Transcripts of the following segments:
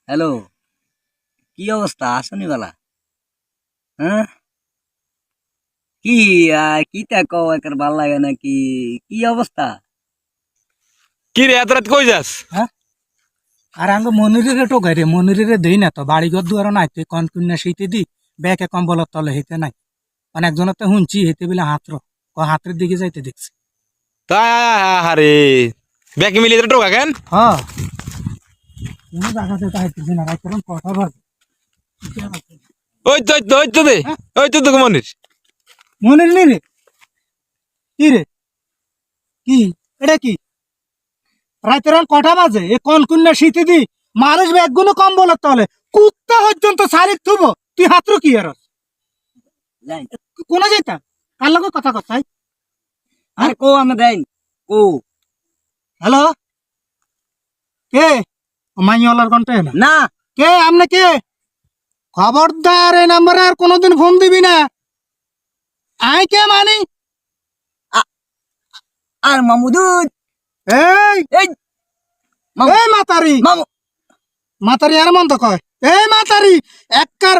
Hello, কি অবস্থা? আসনি বালা? হ্যাঁ, কি কি তা কও, একের ভাল লাগে নাকি? কি অবস্থা? কি রে এত রাত কই যাস? হ্যাঁ আর আঙ্গ মনিরে টোকাই রে মনিরে দেই না তো বাড়ি ঘর দুয়ারও নাই তুই কন কুন্যা সেইতে দি ব্যাকে কম্বলের তলে হইতে নাই অনেকজনের তো শুনছি হইতে বলে হাতের দিকে যাইতে দেখছি তাই আরে ব্যাকে মিলিয়ে তোর টোকা কেন? হ্যাঁ কোনো জায়গাতে তাইতেছি না রাত করুন কথা বলবে ওই তো দে, ওই তো তোকে মনির। মনির নি রে কি রে কি এটা কি রাতের কটা বাজে এ কন কুন্যা শীতে দি মানুষ ব্যাগগুলো কম্বলের তলে কুত্তা পর্যন্ত শাড়ি থুব তুই হাতরো কি আর যাই। কোনা যাইতা কার লগে কথা কথাই আরে কো আমি দেন, কো। হ্যালো কে মাইওয়ালার কন্টে না না, কে আমনে কে খবরদার এই নাম্বারে আর কোনোদিন ফোন দিবি না আই কে মানি আর মামুদুদ, এই এই মামু, এই মাতারি মামু, মাতারি আর মন তো কয় এই মাতারি এককার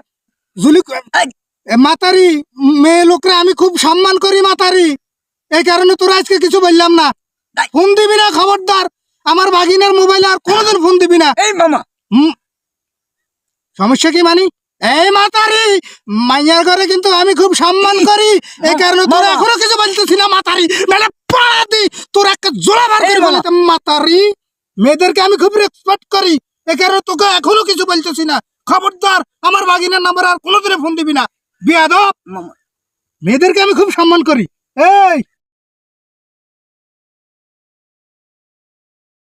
জুলি এই, মাতারি মেয়ে লোকরা আমি খুব সম্মান করি মাতারি এই কারণে তোরা আজকে কিছু বললাম না তাই। ফোন দিবি না খবরদার আমার বাগিনার মোবাইলে আর কোনোদিন ফোন দিবি না এই মামা, হুম সমস্যা কি মানি এই মাতারি মাইয়ার ঘরে কিন্তু আমি খুব সম্মান করি এই কারণে তোরা মামা। এখনো কিছু বলতেছি না মাতারি নাহলে পাড়া দি তোর একটা জোড়া বার এই করে মামা। বলে মাতারি মেয়েদেরকে আমি খুব রেসপেক্ট করি এই কারণে তোকে এখনো কিছু বলতেছি না খবরদার আমার বাগিনার নাম্বার আর কোনোদিনে ফোন দিবি না বিয়াদব মামা। মেয়েদেরকে আমি খুব সম্মান করি এই